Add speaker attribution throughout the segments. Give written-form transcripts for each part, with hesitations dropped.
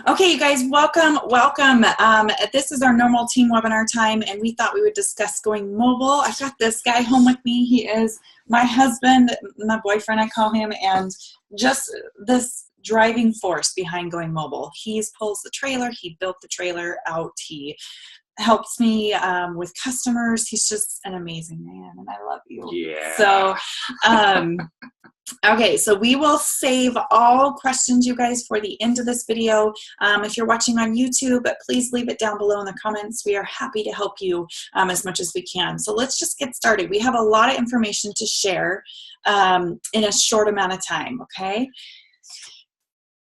Speaker 1: Okay, you guys, welcome. This is our normal team webinar time, and we thought we would discuss going mobile. I've got this guy home with me. He is my husband, my boyfriend, I call him, and just this driving force behind going mobile. He pulls the trailer. He built the trailer out. He helps me with customers. He's just an amazing man, and I love you.
Speaker 2: Yeah.
Speaker 1: So, okay, so we will save all questions, you guys, for the end of this video. If you're watching on YouTube, please leave it down below in the comments. We are happy to help you as much as we can. So let's just get started. We have a lot of information to share in a short amount of time, okay?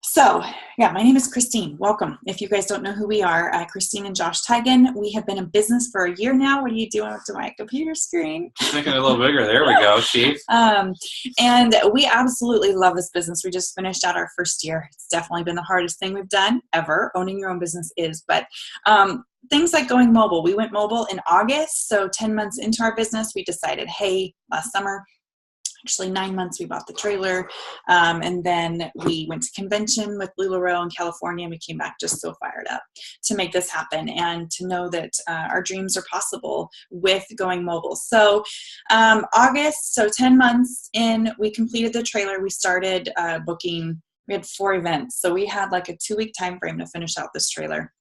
Speaker 1: So, yeah, my name is Christine. Welcome. If you guys don't know who we are, Christine and Josh Tigan. We have been in business for a year now. What are you doing to my computer screen?
Speaker 2: Making it a little bigger. There we go, Chief.
Speaker 1: And we absolutely love this business. We just finished out our first year. It's definitely been the hardest thing we've done ever. Owning your own business is. But things like going mobile. We went mobile in August. So 10 months into our business, we decided, hey, last summer, actually 9 months, we bought the trailer, and then we went to convention with LuLaRoe in California, and we came back just so fired up to make this happen and to know that our dreams are possible with going mobile. So August, so 10 months in, we completed the trailer. We started booking. We had 4 events, so we had like a 2-week time frame to finish out this trailer.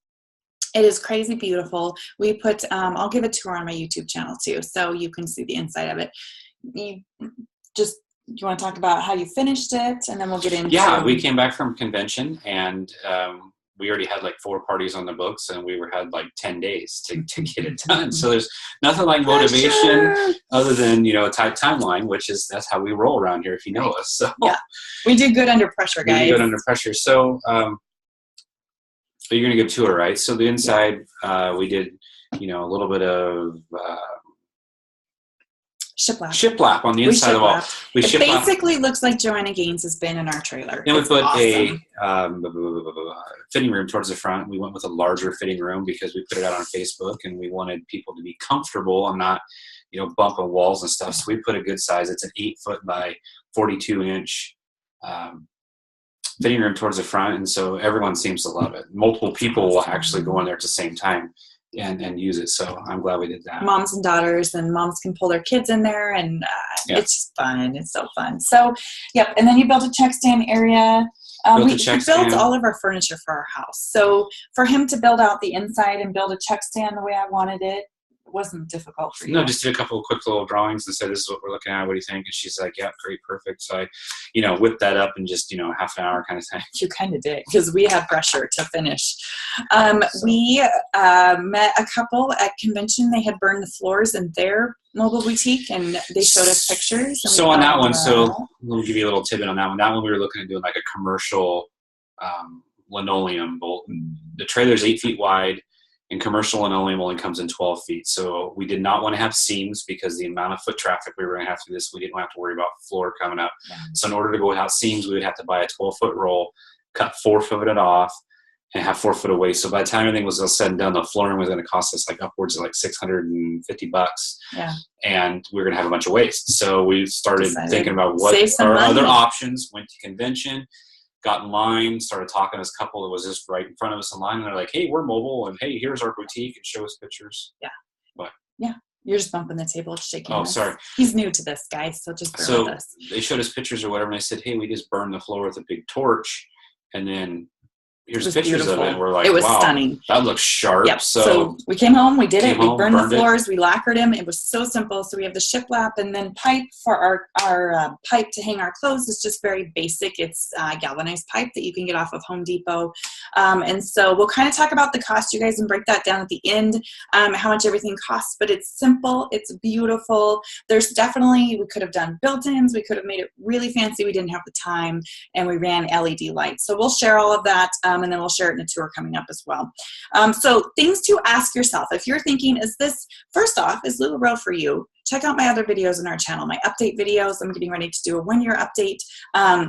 Speaker 1: It is crazy beautiful. We put, I'll give a tour on my YouTube channel too, so you can see the inside of it. Do you want to talk about how you finished it, and then we'll get into...
Speaker 2: Yeah, we came back from convention, and we already had like 4 parties on the books, and we had like 10 days to get it done. So there's nothing like motivation other than, you know, a tight timeline, that's how we roll around here if you know us. So
Speaker 1: yeah, we do good under pressure, guys.
Speaker 2: We do good under pressure. So you're going to give a tour, right? So the inside, we did, you know, a little bit of... shiplap on the inside of the wall.
Speaker 1: It basically looks like Joanna Gaines has been in our trailer.
Speaker 2: Then we put a fitting room towards the front. We went with a larger fitting room because we put it out on Facebook, and we wanted people to be comfortable and not, you know, bumping walls and stuff. So we put a good size. It's an 8-foot by 42-inch fitting room towards the front, and so everyone seems to love it. Multiple people will actually go in there at the same time and use it. So I'm glad we did that.
Speaker 1: Moms and daughters, and moms can pull their kids in there, and it's just fun. It's so fun. So, yep. And then you built a check stand area. We built all of our furniture for our house. So for him to build out the inside and build a check stand the way I wanted it, wasn't difficult for you.
Speaker 2: No, just did a couple of quick little drawings and said, this is what we're looking at. What do you think? And she's like, yeah, great, perfect. So I, you know, whipped that up in just, you know, half an hour kind of thing.
Speaker 1: You kind of did, because we had pressure to finish. We met a couple at convention. They had burned the floors in their mobile boutique, and they showed us pictures.
Speaker 2: So on that one, so we'll give you a little tidbit on that one. That one we were looking at doing like a commercial linoleum bolt. The trailer's 8 feet wide, and commercial linoleum only comes in 12 feet. So we did not want to have seams because the amount of foot traffic we were going to have to do this, we didn't have to worry about floor coming up. Yeah. So in order to go without seams, we would have to buy a 12-foot roll, cut 4 foot of it off, and have 4 foot of waste. So by the time everything was all said and done, the flooring was going to cost us like upwards of like $650.
Speaker 1: Yeah.
Speaker 2: And we were going to have a bunch of waste. So we started thinking about what our other options, went to convention, got in line, started talking to this couple that was just right in front of us in line, and they're like, hey, we're mobile, and hey, here's our boutique, and show us pictures.
Speaker 1: Yeah.
Speaker 2: What?
Speaker 1: Yeah. You're just bumping the table, shaking us.
Speaker 2: Oh, sorry.
Speaker 1: He's new to this, guys, so just bear with us.
Speaker 2: They showed us pictures or whatever, and they said, hey, we just burned the floor with a big torch, and then here's pictures
Speaker 1: beautiful.
Speaker 2: of it, and we're like,
Speaker 1: it was
Speaker 2: wow,
Speaker 1: steming.
Speaker 2: That looks sharp.
Speaker 1: Yep. So we came home, we did it, we burned the floors, we lacquered them. It was so simple. So we have the shiplap, and then pipe for our pipe to hang our clothes is just very basic. It's galvanized pipe that you can get off of Home Depot. And so we'll kind of talk about the cost, you guys, and break that down at the end, how much everything costs, but it's simple, it's beautiful. There's definitely, we could have done built-ins, we could have made it really fancy. We didn't have the time, and we ran LED lights. So we'll share all of that. And then we'll share it in a tour coming up as well. So things to ask yourself. If you're thinking, first off, is LuLaRoe for you? Check out my other videos on our channel, my update videos. I'm getting ready to do a 1-year update.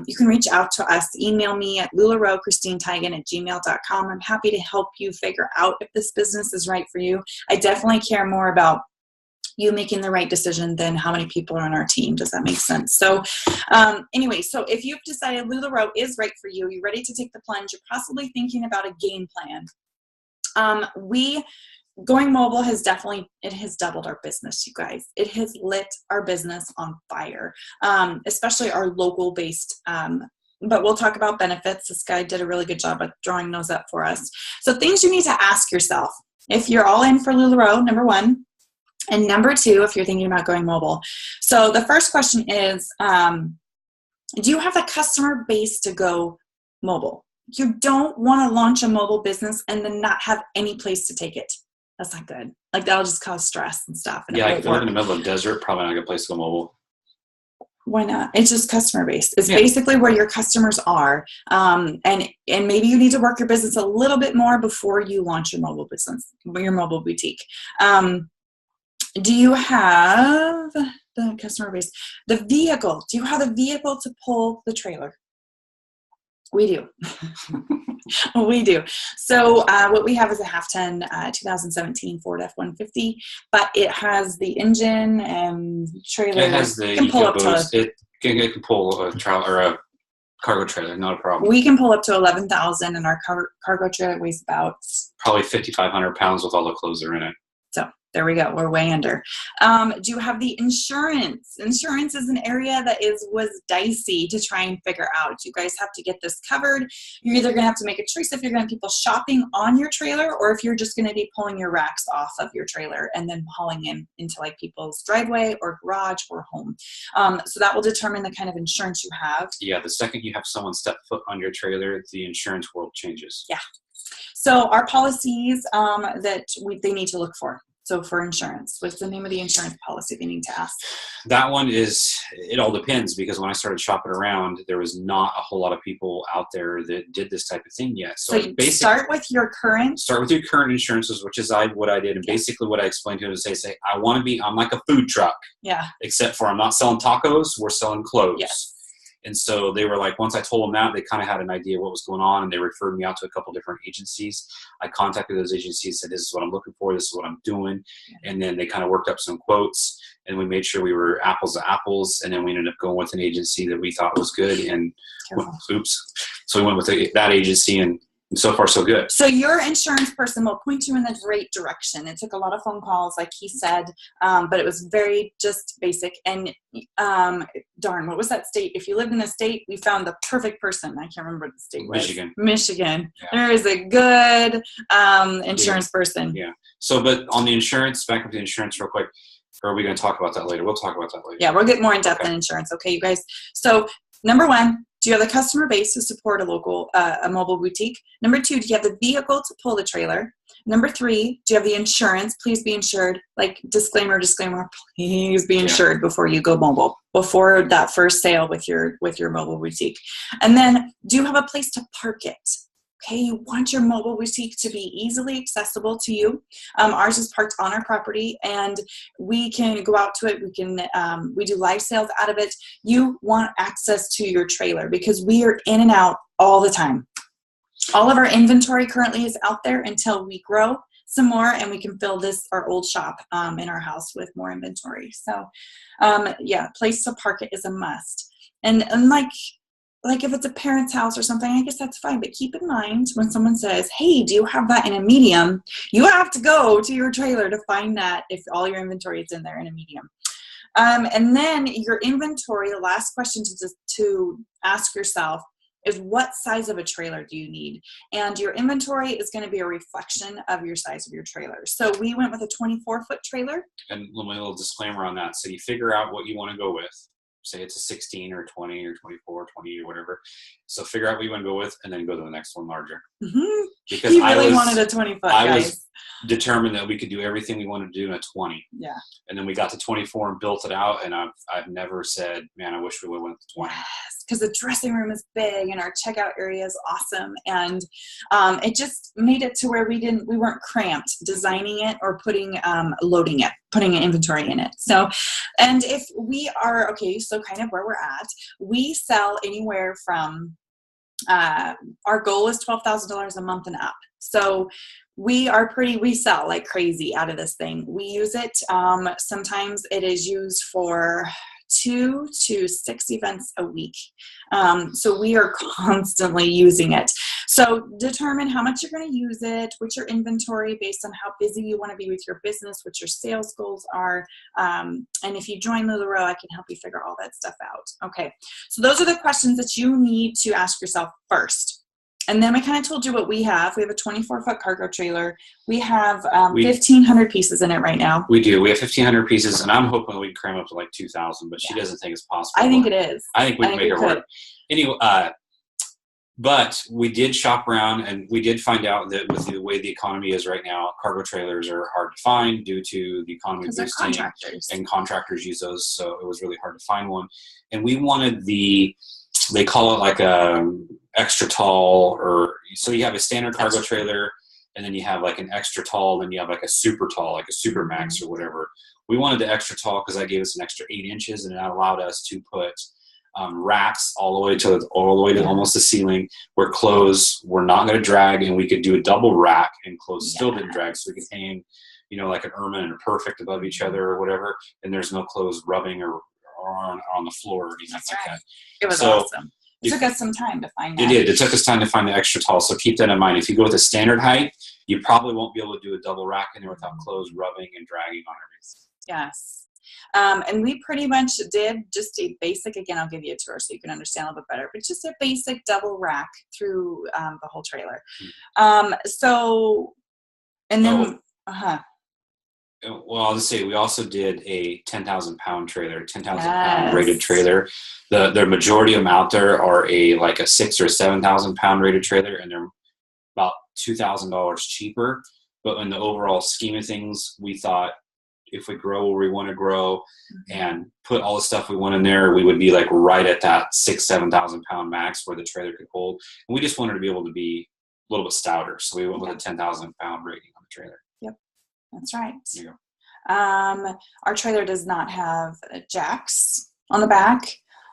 Speaker 1: You can reach out to us. Email me at LuLaRoe@gmail.com. I'm happy to help you figure out if this business is right for you. I definitely care more about you making the right decision than how many people are on our team. Does that make sense? So anyway, so if you've decided LuLaRoe is right for you, you're ready to take the plunge, you're possibly thinking about a game plan. Going mobile has doubled our business, you guys. It has lit our business on fire, especially our local based, but we'll talk about benefits. This guy did a really good job at drawing those up for us. So things you need to ask yourself if you're all in for LuLaRoe, number one, and number two, if you're thinking about going mobile. So the first question is, do you have the customer base to go mobile? You don't want to launch a mobile business and then not have any place to take it. That's not good. Like that'll just cause stress and stuff. And
Speaker 2: yeah, if you live in the middle of the desert, probably not a good place to go mobile.
Speaker 1: Why not? It's just customer base. It's basically where your customers are. And maybe you need to work your business a little bit more before you launch your mobile business, your mobile boutique. Do you have the customer base? The vehicle. Do you have the vehicle to pull the trailer? We do. We do. So what we have is a half-ton 2017 Ford F-150, but it has the engine and trailer.
Speaker 2: It has the
Speaker 1: can pull up to
Speaker 2: it can pull a trailer or a cargo trailer, not a problem.
Speaker 1: We can pull up to 11,000, and our cargo trailer weighs about
Speaker 2: probably 5,500 pounds with all the clothes that are in it.
Speaker 1: So there we go. We're way under. Do you have the insurance? Insurance is an area that was dicey to try and figure out. You guys have to get this covered. You're either going to have to make a choice if you're going to have people shopping on your trailer or if you're just going to be pulling your racks off of your trailer and then hauling in into like people's driveway or garage or home. So that will determine the kind of insurance you have.
Speaker 2: Yeah, the second you have someone step foot on your trailer, the insurance world changes.
Speaker 1: Yeah. So our policies that they need to look for. So for insurance, what's the name of the insurance policy they need to ask?
Speaker 2: That one it all depends, because when I started shopping around, there was not a whole lot of people out there that did this type of thing yet.
Speaker 1: So start with your current
Speaker 2: insurances, which is what I did. And basically what I explained to them is say, I'm like a food truck.
Speaker 1: Yeah.
Speaker 2: Except for I'm not selling tacos, we're selling clothes.
Speaker 1: Yes.
Speaker 2: And so they were like, once I told them that, they kind of had an idea of what was going on, and they referred me out to a couple different agencies. I contacted those agencies, said, this is what I'm looking for, this is what I'm doing. And then they kind of worked up some quotes, and we made sure we were apples to apples. And then we ended up going with an agency that we thought was good. And so we went with that agency, and so far so good. So
Speaker 1: your insurance person will point you in the right direction. It took a lot of phone calls, like he said, but it was very just basic. And darn, what was that state? If you lived in a state, we found the perfect person. I can't remember what the state was. Michigan. Yeah. There is a good insurance person.
Speaker 2: Yeah. So, but on the insurance, back up to the insurance real quick. Or are we going to talk about that later? We'll talk about that later.
Speaker 1: Yeah, we'll get more in depth on insurance. Okay, you guys. So number one, do you have the customer base to support a mobile boutique? Number two, do you have the vehicle to pull the trailer? Number three, do you have the insurance? Please be insured. Like disclaimer, please be insured before you go mobile, before that first sale with your mobile boutique. And then do you have a place to park it? Okay, you want your mobile boutique to be easily accessible to you. Ours is parked on our property, and we can go out to it. We do live sales out of it. You want access to your trailer because we are in and out all the time. All of our inventory currently is out there until we grow some more and we can fill our old shop in our house with more inventory. So, place to park it is a must. And like if it's a parent's house or something, I guess that's fine. But keep in mind when someone says, hey, do you have that in a medium? You have to go to your trailer to find that if all your inventory is in there in a medium. And then your inventory, the last question to ask yourself is what size of a trailer do you need? And your inventory is going to be a reflection of your size of your trailer. So we went with a 24-foot trailer.
Speaker 2: And a little disclaimer on that. So you figure out what you want to go with. Say it's a 16 or 20 or 24, 20 or whatever. So figure out what you want to go with and then go to the next one larger.
Speaker 1: Mm-hmm.
Speaker 2: Because
Speaker 1: he really wanted a 20-foot,
Speaker 2: I was determined that we could do everything we wanted to do in a 20.
Speaker 1: Yeah.
Speaker 2: And then we got to 24 and built it out. And I've never said, man, I wish we would have went to 20.
Speaker 1: Yes, because the dressing room is big and our checkout area is awesome. And it just made it to where we weren't cramped designing it or putting an inventory in it. So, and if we are, so kind of where we're at, we sell anywhere from, our goal is $12,000 a month and up. So We sell like crazy out of this thing. We use it. Sometimes it is used for 2 to 6 events a week. So we are constantly using it. So determine how much you're going to use it, what's your inventory based on how busy you want to be with your business, what your sales goals are. And if you join LuLaRoe, I can help you figure all that stuff out. Okay. So those are the questions that you need to ask yourself first. And then we kind of told you what we have. We have a 24-foot cargo trailer. We have 1,500 pieces in it right now.
Speaker 2: We do. We have 1,500 pieces, and I'm hoping we can cram up to like 2,000, but she doesn't think it's possible.
Speaker 1: I think it is.
Speaker 2: I think we can make it work. Anyway, but we did shop around, and we did find out that with the way the economy is right now, cargo trailers are hard to find due to the economy boosting, and contractors use those, so it was really hard to find one. And we wanted they call it like a extra tall, or so you have a standard cargo trailer, and then you have like an extra tall, then you have like a super tall, like a super max or whatever. We wanted the extra tall because that gave us an extra 8 inches, and that allowed us to put racks all the way to almost the ceiling, where clothes were not going to drag, and we could do a double rack and clothes still didn't drag, so we could hang, like an Ermine and a Perfect above each other or whatever, and there's no clothes rubbing or on the floor or anything like that.
Speaker 1: It was awesome. It took us some time to find that.
Speaker 2: It did. It took us time to find the extra tall, so keep that in mind. If you go with a standard height, you probably won't be able to do a double rack in there without clothes rubbing and dragging on everything.
Speaker 1: Yes. And we pretty much did just a basic, again, I'll give you a tour so you can understand a little bit better, but just a basic double rack through the whole trailer.
Speaker 2: Well, I'll just say we also did a 10,000 pound trailer, 10,000 pound rated trailer. The majority of them out there are like a 6,000 or 7,000 pound rated trailer, and they're about $2,000 cheaper. But in the overall scheme of things, we thought if we grow where we want to grow and put all the stuff we want in there, we would be like right at that 6,000-7,000 pound max where the trailer could hold. And we just wanted to be able to be a little bit stouter, so we went with a 10,000 pound rating on the trailer.
Speaker 1: Yep. That's right.
Speaker 2: There you go.
Speaker 1: Our trailer does not have jacks on the back.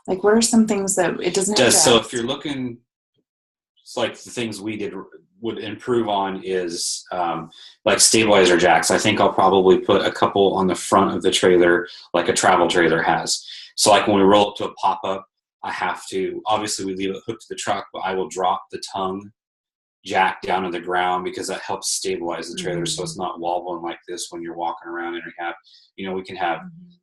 Speaker 1: Like, what are some things that it doesn't have?
Speaker 2: So if you're looking, it's like the things we would improve on is like stabilizer jacks. I think I'll probably put a couple on the front of the trailer, like a travel trailer has. So like when we roll up to a pop-up, I have to, obviously we leave it hooked to the truck, but I will drop the tongue jack down to the ground because that helps stabilize the trailer, so it's not wobbling like this when you're walking around. And we can have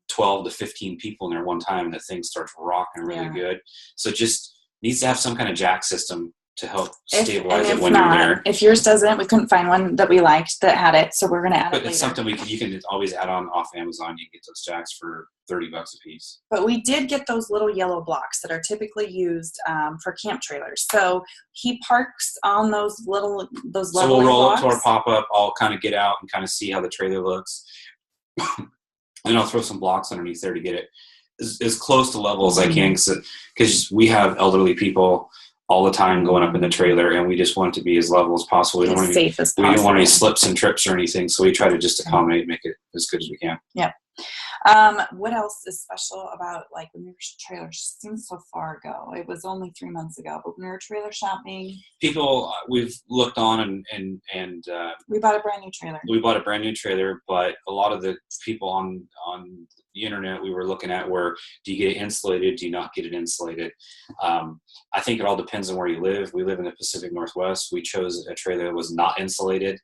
Speaker 2: 12 to 15 people in there one time, and the thing starts rocking really good. So it just needs to have some kind of jack system to help stabilize it when you're there.
Speaker 1: If yours doesn't, we couldn't find one that we liked that had it, so we're going to add it later.
Speaker 2: But it's something you can always add on off Amazon. You can get those jacks for $30 a piece.
Speaker 1: But we did get those little yellow blocks that are typically used for camp trailers. So he parks on those lovely blocks.
Speaker 2: So we'll roll up to our pop-up. I'll kind of get out and kind of see how the trailer looks. And I'll throw some blocks underneath there to get it as close to level as I can, because we have elderly people all the time going up in the trailer, and we just want it to be as level as possible. We don't want any slips and trips or anything, so we try to just accommodate, make it as good as we can.
Speaker 1: Yeah. What else is special about, like, when your trailer seems so far ago? It was only 3 months ago, but when we were trailer shopping,
Speaker 2: we've looked on and
Speaker 1: we bought a brand new trailer.
Speaker 2: We bought a brand new trailer, but a lot of the people on the internet we were looking at were, do you get it insulated? Do you not get it insulated? I think it all depends on where you live. We live in the Pacific Northwest. We chose a trailer that was not insulated.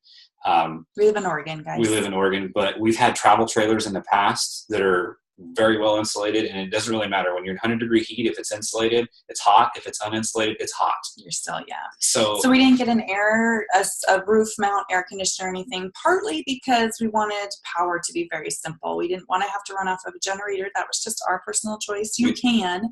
Speaker 1: We live in Oregon, guys.
Speaker 2: We live in Oregon, but we've had travel trailers in the past that are very well insulated, and it doesn't really matter when you're in 100-degree heat. If it's insulated, it's hot. If it's uninsulated, it's hot.
Speaker 1: You're still,
Speaker 2: So
Speaker 1: we didn't get a roof mount air conditioner or anything, partly because we wanted power to be very simple. We didn't want to have to run off of a generator. That was just our personal choice. You can,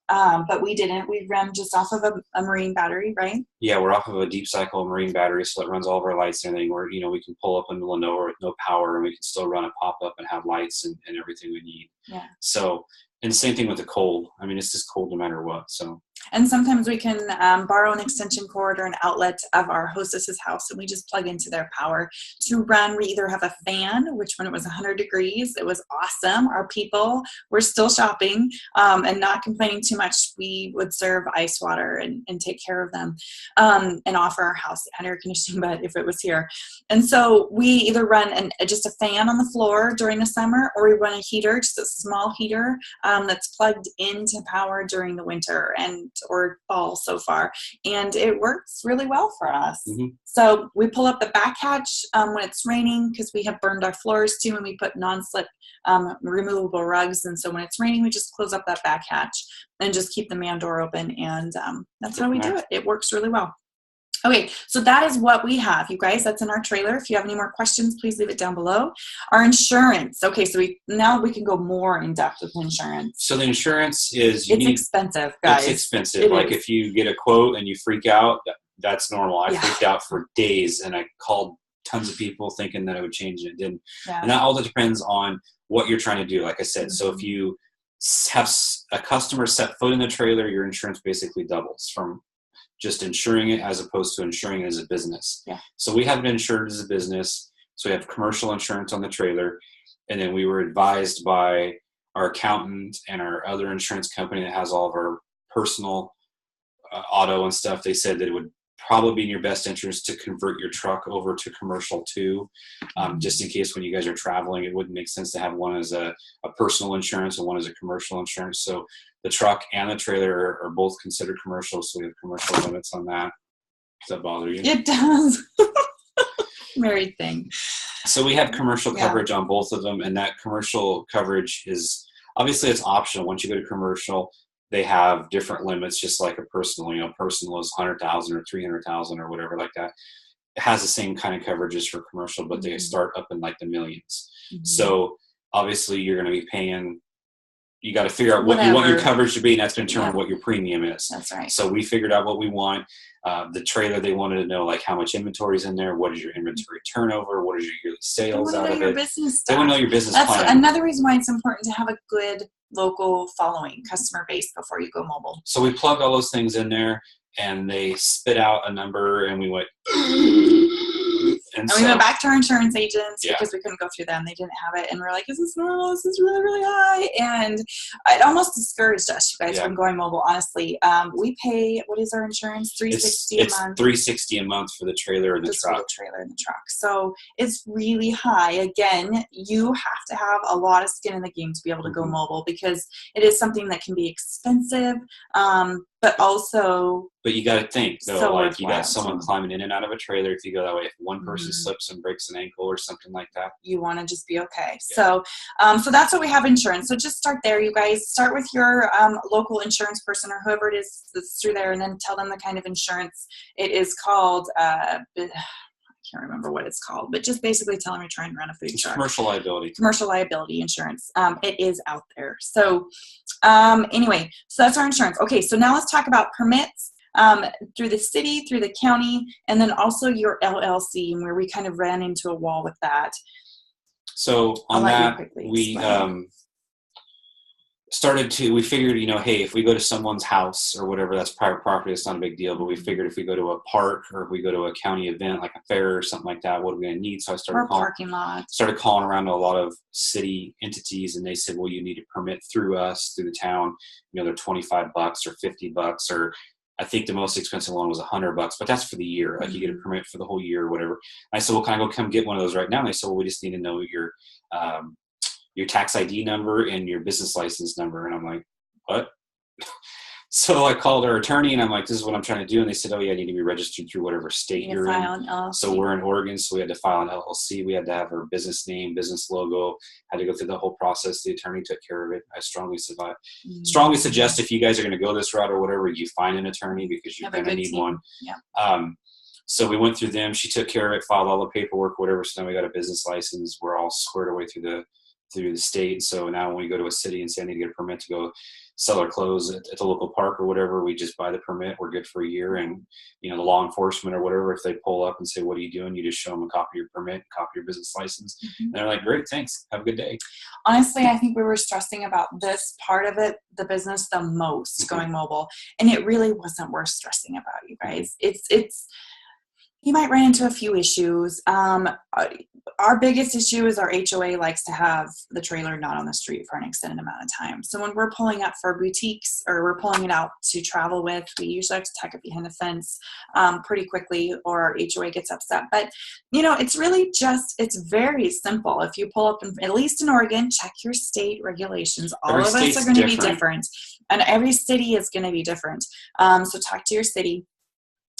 Speaker 1: but we didn't. We ran just off of a marine battery, right? Yeah,
Speaker 2: we're off of a deep cycle marine battery, so it runs all of our lights and everything. Where we can pull up into LuLaRoe with no power, and we can still run a pop-up and have lights and everything we need.
Speaker 1: Yeah.
Speaker 2: So, and the same thing with the cold. I mean, it's just cold no matter what. So
Speaker 1: And sometimes we can borrow an extension cord or an outlet of our hostess's house, and we just plug into their power to run. We either have a fan, which when it was 100 degrees, it was awesome. Our people were still shopping and not complaining too much. We would serve ice water and take care of them and offer our house an air conditioning bed if it was here. And so we either run just a fan on the floor during the summer, or we run a heater, just a small heater that's plugged into power during the winter or fall so far. And it works really well for us. Mm-hmm. So we pull up the back hatch when it's raining, because we have burned our floors too, and we put non-slip removable rugs. And so when it's raining, we just close up that back hatch and just keep the man door open. And that's how we do it. It works really well. Okay, so that is what we have, you guys. That's in our trailer. If you have any more questions, please leave it down below. Our insurance. Okay, so now we can go more in depth with insurance.
Speaker 2: So the insurance is
Speaker 1: expensive, guys.
Speaker 2: It's expensive. If you get a quote and you freak out, that's normal. I freaked out for days, and I called tons of people thinking that it would change, and it didn't. Yeah. And that all depends on what you're trying to do, like I said. Mm-hmm. So if you have a customer set foot in the trailer, your insurance basically doubles from just insuring it as opposed to insuring it as a business. Yeah. So we have it insured as a business. So we have commercial insurance on the trailer. And then we were advised by our accountant and our other insurance company that has all of our personal auto and stuff. They said that it would probably be in your best interest to convert your truck over to commercial too. Just in case when you guys are traveling, it wouldn't make sense to have one as a personal insurance and one as a commercial insurance. So the truck and the trailer are both considered commercial, so we have commercial limits on that. Does that bother you?
Speaker 1: It does. Married thing.
Speaker 2: So we have commercial coverage on both of them, and that commercial coverage is obviously it's optional. Once you go to commercial, they have different limits, just like a personal. Personal is 100,000 or 300,000 or whatever like that. It has the same kind of coverages for commercial, but they start up in like the millions. Mm-hmm. So obviously you're going to be paying. You got to figure out what you want your coverage to be, and that's going to determine what your premium is.
Speaker 1: That's right.
Speaker 2: So we figured out what we want. The trailer, they wanted to know like how much inventory is in there, what is your inventory turnover, what is your yearly sales out of it. They want to know your business plan.
Speaker 1: That's another reason why it's important to have a good local following, customer base before you go mobile.
Speaker 2: So we plugged all those things in there, and they spit out a number, and we went.
Speaker 1: And we went back to our insurance agents because we couldn't go through them. They didn't have it. And we're like, is this normal? Is this really, really high? And it almost discouraged us, you guys, from going mobile, honestly. We pay, what is our insurance? $360 a month.
Speaker 2: It's $360 a month for the trailer and the truck.
Speaker 1: For the trailer and the truck. So it's really high. Again, you have to have a lot of skin in the game to be able to go mobile, because it is something that can be expensive, but also...
Speaker 2: But you got to think, though, like you got someone climbing in and out of a trailer. If you go that way, if one person slips and breaks an ankle or something like that,
Speaker 1: you want to just be okay. Yeah. So that's what we have insurance. So just start there, you guys. Start with your local insurance person or whoever it is that's through there, and then tell them the kind of insurance it is called. I can't remember what it's called, but just basically tell them you're trying to run a food truck.
Speaker 2: Commercial liability.
Speaker 1: Commercial liability insurance. It is out there. So anyway, so that's our insurance. Okay, so now let's talk about permits. Through the city, through the county, and then also your LLC, where we kind of ran into a wall with that.
Speaker 2: So on that, we we figured, hey, if we go to someone's house or whatever, that's private property, it's not a big deal. But we figured if we go to a park or if we go to a county event like a fair or something like that, what are we going to need? So I started calling around to a lot of city entities, and they said, well, you need a permit through us, through the town. They're $25 or $50, or I think the most expensive one was $100, but that's for the year. Like you get a permit for the whole year or whatever. And I said, well, can I go come get one of those right now? And they said, well, we just need to know your tax ID number and your business license number. And I'm like, what? So I called our attorney, and I'm like, this is what I'm trying to do. And they said, oh, yeah, I need to be registered through whatever state you're in. So we're in Oregon, so we had to file an LLC. We had to have our business name, business logo, had to go through the whole process. The attorney took care of it. I strongly suggest if you guys are going to go this route or whatever, you find an attorney, because you're going to need one. Yeah. So we went through them. She took care of it, filed all the paperwork, whatever. So then we got a business license. We're all squared away through through the state. So now when we go to a city and say I need to get a permit to go sell our clothes at the local park or whatever, we just buy the permit. We're good for a year. And, you know, the law enforcement or whatever, if they pull up and say, what are you doing? You just show them a copy of your permit, copy of your business license. And they're like, great, thanks. Have a good day.
Speaker 1: Honestly, I think we were stressing about this part of it, the business, the most going mobile. And it really wasn't worth stressing about, you guys. It's you might run into a few issues. Our biggest issue is our HOA likes to have the trailer not on the street for an extended amount of time. So when we're pulling up for boutiques or we're pulling it out to travel with, we usually have to tack it behind the fence pretty quickly, or our HOA gets upset. But, you know, it's really just, it's very simple. If you pull up, at least in Oregon, check your state regulations. All of us are going to be different. And every city is going to be different. So talk to your city.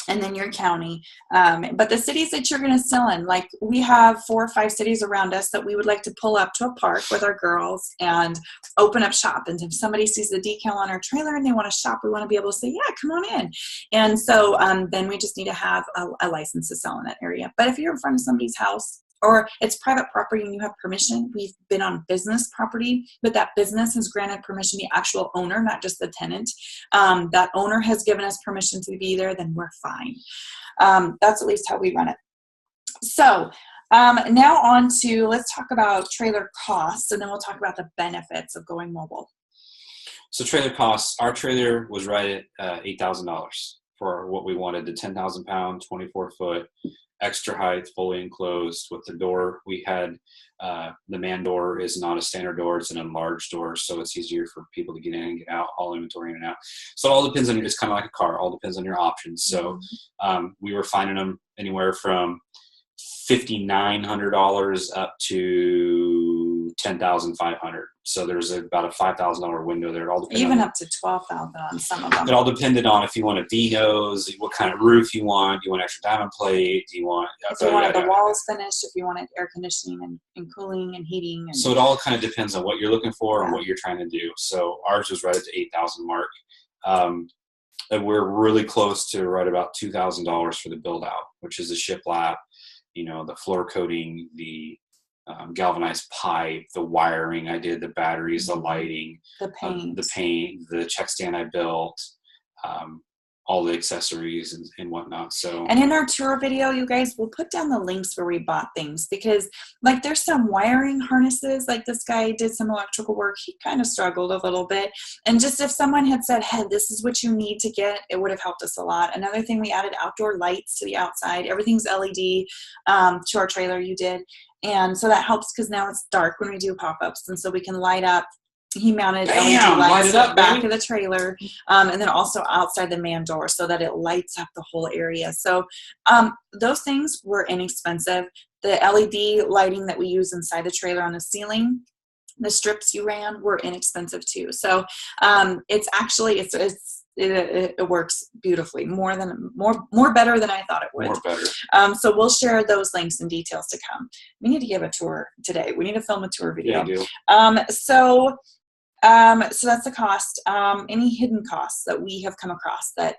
Speaker 1: And then your county. But the cities that you're going to sell in, like we have 4 or 5 cities around us that we would like to pull up to a park with our girls and open up shop. And if somebody sees the decal on our trailer and they want to shop, we want to be able to say, yeah, come on in. And so then we just need to have a license to sell in that area. But if you're in front of somebody's house, or it's private property and you have permission, we've been on business property, but that business has granted permission, the actual owner, not just the tenant. That owner has given us permission to be there, then we're fine. That's at least how we run it. So now on to, let's talk about trailer costs, and then we'll talk about the benefits of going mobile.
Speaker 2: So trailer costs, our trailer was right at $8,000 for what we wanted, the 10,000 pound, 24 foot, extra height, fully enclosed with the door. We had the man door is not a standard door, it's an enlarged door, so it's easier for people to get in and get out, haul inventory in and out. So it all depends on it's kind of like a car, all depends on your options. So we were finding them anywhere from $5,900 up to $10,500. So there's about a $5,000 window there. It all depended
Speaker 1: even up to $12,000 on some of them.
Speaker 2: It all depended on if you wanted V-hose, what kind of roof you want. Do you want extra diamond plate? Do you want
Speaker 1: if you wanted the walls finished? If you wanted air conditioning and cooling and heating? And
Speaker 2: so it all kind of depends on what you're looking for and what you're trying to do. So ours was right at the 8,000 mark. And we're really close to right about $2,000 for the build out, which is the shiplap, you know, the floor coating, the galvanized pipe, the wiring I did, the batteries, the lighting, the paint, the check stand I built, all the accessories and whatnot. So, and
Speaker 1: in our tour video, you guys, we'll put down the links where we bought things, because like there's some wiring harnesses, like this guy did some electrical work. He kind of struggled a little bit. And just if someone had said, hey, this is what you need to get, it would have helped us a lot. Another thing, we added outdoor lights to the outside. Everything's LED to our trailer you did. And so that helps because now it's dark when we do pop-ups. And so we can light up. He mounted LED lights at the back of the trailer, and then also outside the man door so that it lights up the whole area. So those things were inexpensive. The LED lighting that we use inside the trailer on the ceiling, the strips you ran, were inexpensive too. So it's actually, it works beautifully, more better than I thought it would.
Speaker 2: More better.
Speaker 1: So we'll share those links and details to come. We need to give a tour today. We need to film a tour video.
Speaker 2: Yeah, you do.
Speaker 1: So that's the cost. Any hidden costs that we have come across that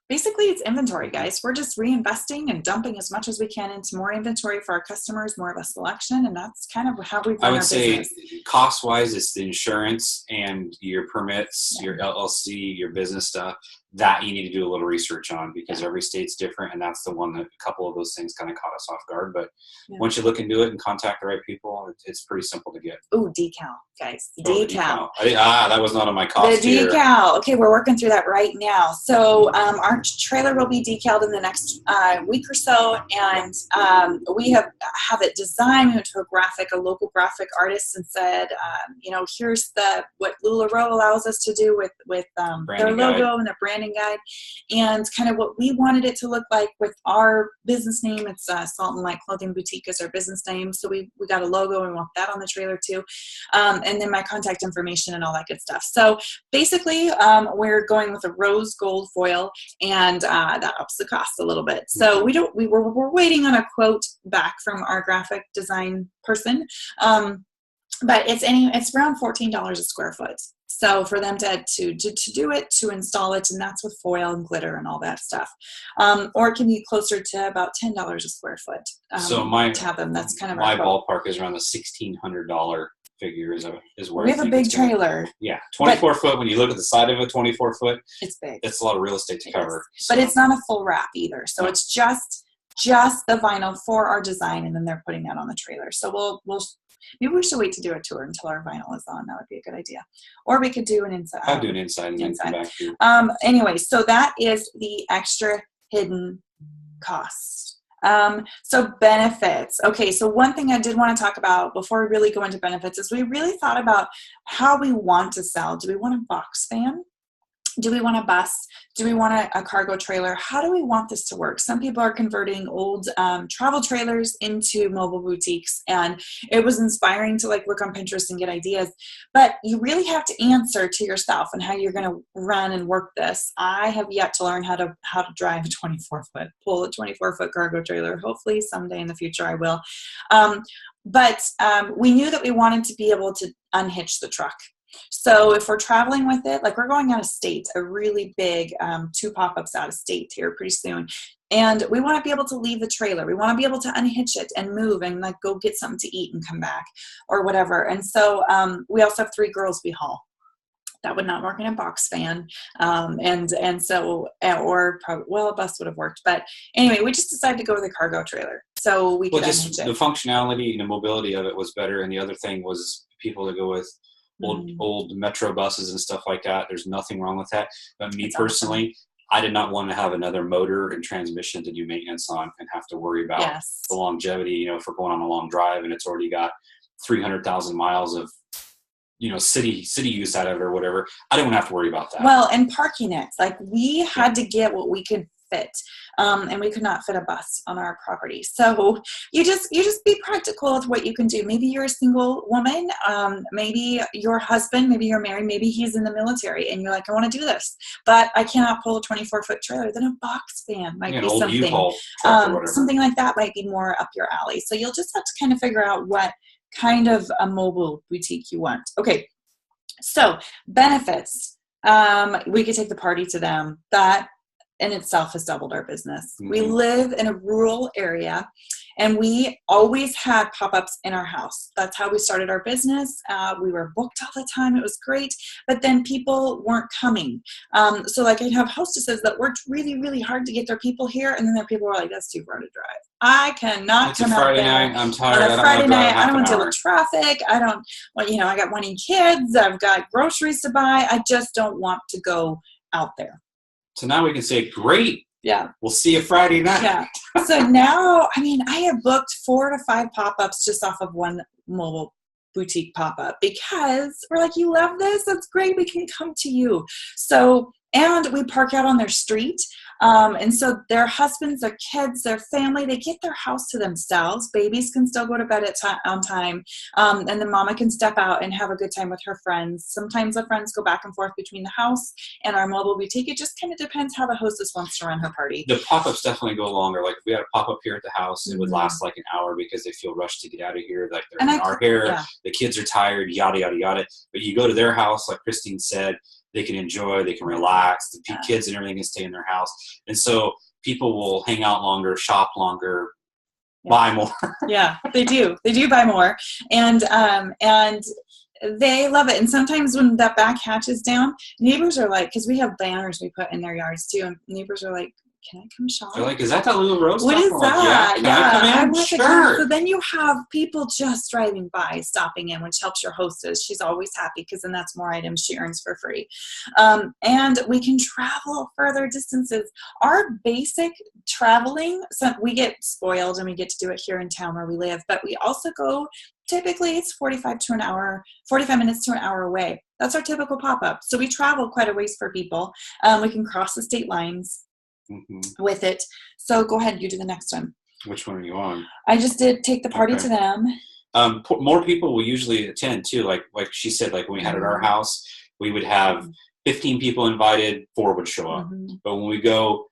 Speaker 1: basically it's inventory, guys. We're just reinvesting and dumping as much as we can into more inventory for our customers, more of a selection, and that's kind of how we've run our business. I would say
Speaker 2: cost-wise, it's the insurance and your permits, your LLC, your business stuff. That you need to do a little research on, because every state's different, and that's the one that a couple of those things kind of caught us off guard. But once you look into it and contact the right people, it's pretty simple to get.
Speaker 1: Ooh, decal, guys. Decal.
Speaker 2: That was not on my cost.
Speaker 1: The decal. Okay, we're working through that right now. So our trailer will be decaled in the next week or so, and we have it designed. We went to a local graphic artist and said, here's what LuLaRoe allows us to do with their logo and their branding guide, and kind of what we wanted it to look like with our business name. It's Salt and Light Clothing Boutique is our business name, so we got a logo and we want that on the trailer too, and then my contact information and all that good stuff. So basically we're going with a rose gold foil, and that ups the cost a little bit. So we're waiting on a quote back from our graphic design person, but it's around $14 a square foot. So for them to do it, to install it, and that's with foil and glitter and all that stuff. Or it can be closer to about $10 a square foot.
Speaker 2: So
Speaker 1: to have them. That's kind of
Speaker 2: my ballpark is around the $1,600 figure is where
Speaker 1: we have a big trailer.
Speaker 2: Yeah, 24 foot. When you look at the side of a 24 foot,
Speaker 1: it's big.
Speaker 2: It's a lot of real estate to cover.
Speaker 1: So. But it's not a full wrap either. So it's just the vinyl for our design, and then they're putting that on the trailer. So we'll maybe we should wait to do a tour until our vinyl is on. That would be a good idea. Or we could do an inside.
Speaker 2: I'll do an inside and then come back to.
Speaker 1: Anyway, so that is the extra hidden costs. So benefits. Okay, so one thing I did want to talk about before we really go into benefits is we really thought about how we want to sell. Do we want a box van? Do we want a bus? Do we want a cargo trailer? How do we want this to work? Some people are converting old travel trailers into mobile boutiques, and it was inspiring to like look on Pinterest and get ideas. But you really have to answer to yourself and how you're going to run and work this. I have yet to learn how to drive a 24-foot, pull a 24-foot cargo trailer. Hopefully someday in the future I will. But we knew that we wanted to be able to unhitch the truck. So if we're traveling with it, like we're going out of state, a really big 2 pop-ups out of state here pretty soon. And we want to be able to leave the trailer. We want to be able to unhitch it and move and like go get something to eat and come back or whatever. And so we also have 3 girls we haul. That would not work in a box van. And so, or probably, well, a bus would have worked. But anyway, we just decided to go with a cargo trailer. So we could unhitch it.
Speaker 2: The functionality and the mobility of it was better. And the other thing was people to go with old metro buses and stuff like that. There's nothing wrong with that. But me personally, I did not want to have another motor and transmission to do maintenance on and have to worry about the longevity. You know, if we're going on a long drive and it's already got 300,000 miles of city use out of it or whatever, I didn't want to have to worry about that.
Speaker 1: Well, and parking it, like we had to get what we could fit, and we could not fit a bus on our property. So you just be practical with what you can do. Maybe you're a single woman, maybe your husband, maybe you're married, maybe he's in the military, and you're like, I want to do this, but I cannot pull a 24-foot trailer. Then a box van might be something. Something like that might be more up your alley. So you'll just have to kind of figure out what kind of a mobile boutique you want. Okay, so benefits. We could take the party to them. That in itself has doubled our business. Mm-hmm. We live in a rural area, and we always had pop-ups in our house. That's how we started our business. We were booked all the time. It was great, but then people weren't coming. So like I'd have hostesses that worked really, really hard to get their people here, and then their people were like, that's too far to drive. I cannot come out there.
Speaker 2: Night. I'm tired.
Speaker 1: On a Friday night, I don't want to deal with traffic. I don't want, I got wanting kids. I've got groceries to buy. I just don't want to go out there.
Speaker 2: So now we can say, great.
Speaker 1: Yeah.
Speaker 2: We'll see you Friday night.
Speaker 1: Yeah. So now, I have booked 4 to 5 pop-ups just off of one mobile boutique pop-up because we're like, you love this? That's great. We can come to you. So, and we park out on their street. And so their husbands, their kids, their family, they get their house to themselves. Babies can still go to bed on time. And then mama can step out and have a good time with her friends. Sometimes the friends go back and forth between the house and our mobile boutique. It just kind of depends how the hostess wants to run her party.
Speaker 2: The pop-ups definitely go longer. Like if we had a pop-up here at the house, it would last like an hour because they feel rushed to get out of here. Like they're in our hair, the kids are tired, yada, yada, yada. But you go to their house, like Christine said, they can enjoy, they can relax, the kids and everything can stay in their house. And so people will hang out longer, shop longer, buy more. Yeah,
Speaker 1: they do. They do buy more. And they love it. And sometimes when that back hatch is down, neighbors are like, because we have banners we put in their yards too, and neighbors are like, can I come shop?
Speaker 2: They're like, is that LuLaRoe stuff?
Speaker 1: What is that?
Speaker 2: Like, yeah. Can I come in? Sure.
Speaker 1: So then you have people just driving by, stopping in, which helps your hostess. She's always happy because then that's more items she earns for free. And we can travel further distances. Our basic traveling, so we get spoiled and we get to do it here in town where we live, but we also go, typically it's 45 minutes to an hour away. That's our typical pop-up. So we travel quite a ways for people. We can cross the state lines. Mm-hmm. With it. So go ahead, you do the next one.
Speaker 2: Which one are you on?
Speaker 1: I just did take the party to them.
Speaker 2: More people will usually attend too. Like she said, like when we had at our house, we would have 15 people invited, 4 would show up. Mm-hmm. But when we go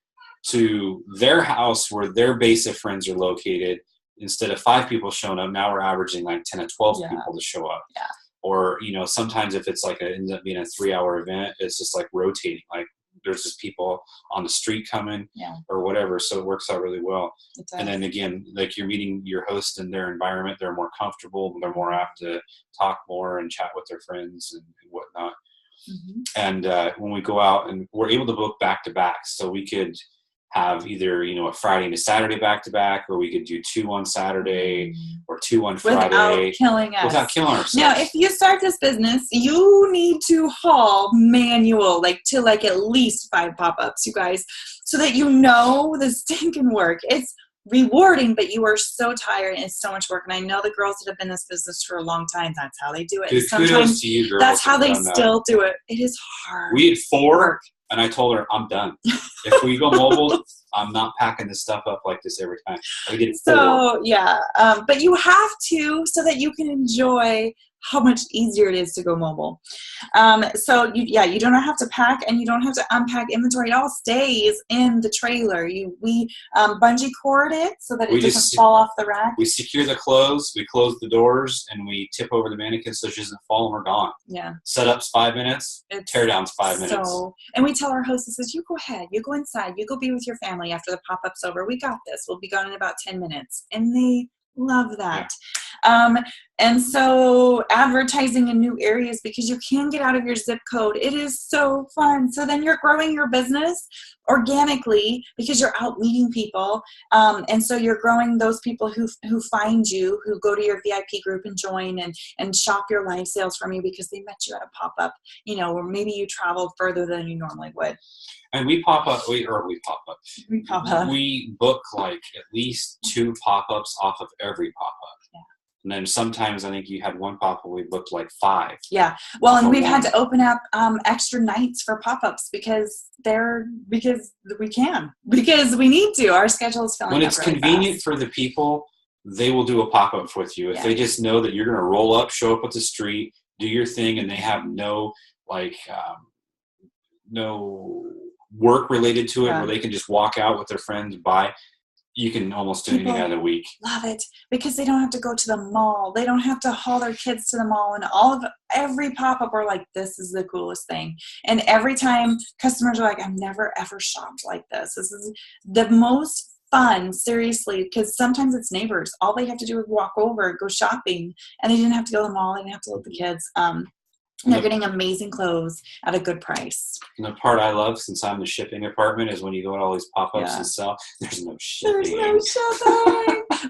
Speaker 2: to their house where their base of friends are located, instead of 5 people showing up, now we're averaging like 10 to 12 people to show up.
Speaker 1: Yeah.
Speaker 2: or, you know, sometimes if it's like ends up being a 3-hour event, it's just like rotating, like there's just people on the street coming or whatever. So it works out really well. And then again, like you're meeting your host in their environment, they're more comfortable, they're more apt to talk more and chat with their friends and whatnot. And when we go out, and we're able to book back to back, so we could have either, you know, a Friday and a Saturday back to back, or we could do 2 on Saturday or 2 on Friday without killing ourselves.
Speaker 1: Now, if you start this business, you need to haul manual to at least 5 pop-ups, you guys, so that you know the stinking work. It's rewarding, but you are so tired and it's so much work. And I know the girls that have been in this business for a long time, that's how they do it.
Speaker 2: Dude,
Speaker 1: sometimes
Speaker 2: to you girls,
Speaker 1: that's how they still do it. It is hard.
Speaker 2: We had 4 and I told her, I'm done. If we go mobile, I'm not packing this stuff up like this every time. We did 4.
Speaker 1: So yeah, but you have to, so that you can enjoy how much easier it is to go mobile. So you don't have to pack and you don't have to unpack inventory. It all stays in the trailer. We bungee cord it so that it doesn't fall off the rack.
Speaker 2: We secure the clothes, we close the doors, and we tip over the mannequin so she doesn't fall and we're gone.
Speaker 1: Yeah.
Speaker 2: Setup's 5 minutes, tear down's 5 minutes.
Speaker 1: And we tell our hostesses, you go ahead, you go inside, you go be with your family after the pop-up's over. We got this. We'll be gone in about 10 minutes. And they love that. And so advertising in new areas, because you can get out of your zip code. It is so fun. So then you're growing your business organically because you're out meeting people. And so you're growing those people who find you, who go to your VIP group and join and shop your live sales from you because they met you at a pop-up, or maybe you traveled further than you normally would.
Speaker 2: And we book like at least 2 pop-ups off of every pop-up. Yeah. And then sometimes I think you had one pop-up we booked like 5.
Speaker 1: Yeah. Well, and we've had to open up extra nights for pop-ups because we need to. Our schedule is filling up.
Speaker 2: When it's
Speaker 1: really
Speaker 2: convenient
Speaker 1: fast.
Speaker 2: for the people, they will do a pop-up with you. If they just know that you're going to roll up, show up at the street, do your thing, and they have no work related to it, where they can just walk out with their friends, buy. You can almost do anything out of a week.
Speaker 1: Love it because they don't have to go to the mall. They don't have to haul their kids to the mall. And every pop-up, we're like, this is the coolest thing. And every time customers are like, I've never ever shopped like this. This is the most fun, seriously, because sometimes it's neighbors. All they have to do is walk over, go shopping, and they didn't have to go to the mall. They didn't have to let the kids. And they're getting amazing clothes at a good price.
Speaker 2: And the part I love, since I'm the shipping department, is when you go to all these pop-ups and sell, there's no shipping.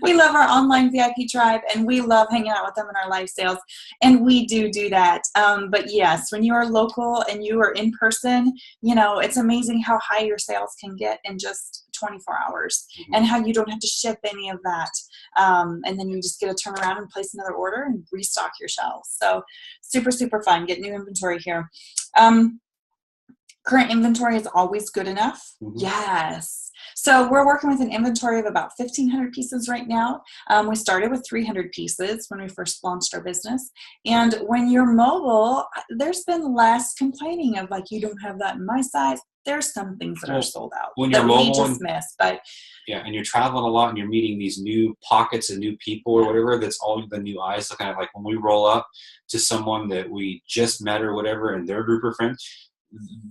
Speaker 2: We love our online VIP tribe, and we love hanging out with them in our live sales. And we do that. But yes, when you are local and you are in person, it's amazing how high your sales can get in just 24 hours and how you don't have to ship any of that. And then you just get to turn around and place another order and restock your shelves. So super, super fun. Get new inventory here. Current inventory is always good enough. Yes. So we're working with an inventory of about 1,500 pieces right now. We started with 300 pieces when we first launched our business. And when you're mobile, there's been less complaining of you don't have that in my size. There's some things that are sold out when you're mobile,
Speaker 1: we just miss. But
Speaker 2: and you're traveling a lot and you're meeting these new pockets of new people or whatever, that's all the new eyes looking at. Like when we roll up to someone that we just met or whatever and their group of friends,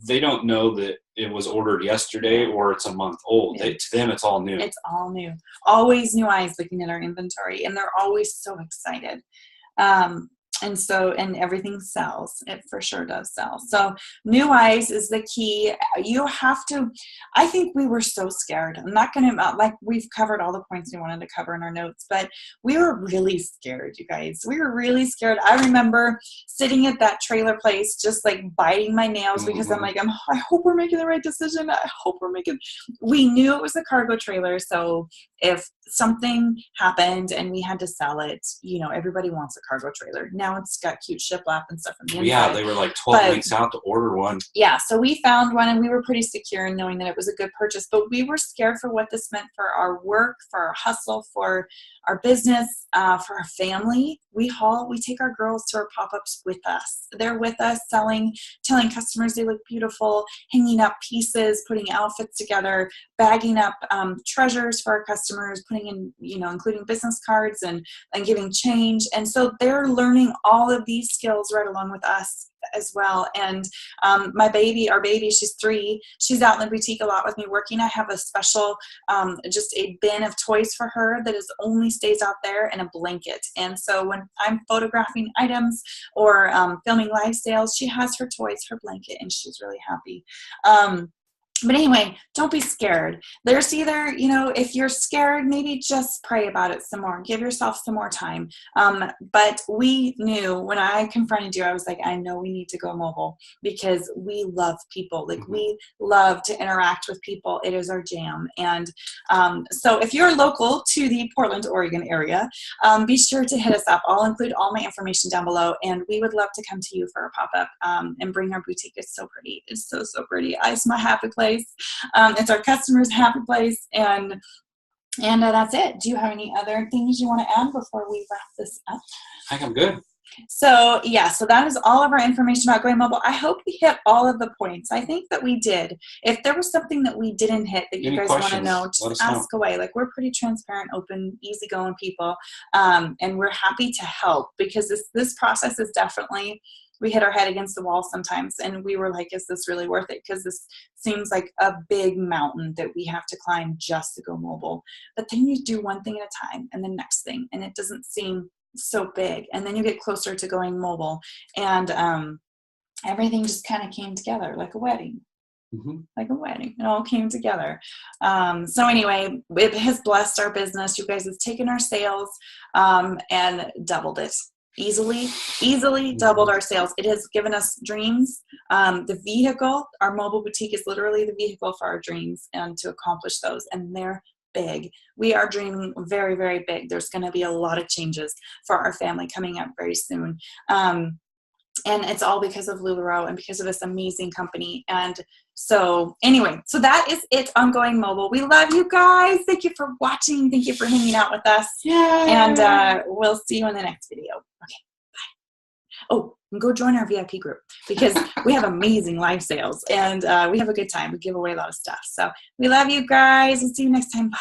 Speaker 2: they don't know that it was ordered yesterday or it's a month old. To them, it's all new.
Speaker 1: It's all new. Always new eyes looking at our inventory, and they're always so excited. And everything sells. It for sure does sell. So new eyes is the key. You have to, I think we were so scared. I'm not going to, we've covered all the points we wanted to cover in our notes, but we were really scared, you guys. We were really scared. I remember sitting at that trailer place, just biting my nails because I'm like, I hope we're making the right decision. We knew it was a cargo trailer. So if something happened and we had to sell it, everybody wants a cargo trailer. Now it's got cute shiplap and stuff from the inside.
Speaker 2: Yeah, they were 12 weeks out to order one.
Speaker 1: Yeah, so we found one and we were pretty secure in knowing that it was a good purchase, but we were scared for what this meant for our work, for our hustle, for our business, for our family. We take our girls to our pop-ups with us. They're with us telling customers they look beautiful, hanging up pieces, putting outfits together, bagging up treasures for our customers. customers, putting in, including business cards and giving change. And so they're learning all of these skills right along with us as well. And our baby, she's 3. She's out in the boutique a lot with me working. I have a special, just a bin of toys for her that only stays out there, and a blanket. And so when I'm photographing items or filming live sales, she has her toys, her blanket, and she's really happy. But anyway, don't be scared. There's either, if you're scared, maybe just pray about it some more. Give yourself some more time. But we knew when I confronted you, I was like, I know we need to go mobile because we love people. Like, we love to interact with people. It is our jam. And so if you're local to the Portland, Oregon area, be sure to hit us up. I'll include all my information down below, and we would love to come to you for a pop-up and bring our boutique. It's so pretty. It's so, so pretty. It's my happy place. It's our customers' happy place, and that's it. Do you have any other things you want to add before we wrap this up?
Speaker 2: I think I'm good.
Speaker 1: So that is all of our information about going mobile. I hope we hit all of the points. I think that we did. If there was something that we didn't hit that you guys want to know, just ask away. Like, we're pretty transparent, open, easygoing people, and we're happy to help, because this process is definitely, we hit our head against the wall sometimes, and we were like, is this really worth it? Because this seems like a big mountain that we have to climb just to go mobile. But then you do one thing at a time, and the next thing, and it doesn't seem so big. And then you get closer to going mobile, and everything just kind of came together like a wedding. Like a wedding. It all came together. So anyway, it has blessed our business. You guys have taken our sales and doubled it. Easily doubled our sales. It has given us dreams. The vehicle, our mobile boutique, is literally the vehicle for our dreams and to accomplish those. And they're big. We are dreaming very, very big. There's going to be a lot of changes for our family coming up very soon. And it's all because of LuLaRoe and because of this amazing company. And so anyway, so that is it on Going Mobile. We love you guys. Thank you for watching. Thank you for hanging out with us. Yay. And we'll see you in the next video. Okay, bye. Oh, and go join our VIP group, because we have amazing live sales, and we have a good time. We give away a lot of stuff. So we love you guys. We'll see you next time. Bye.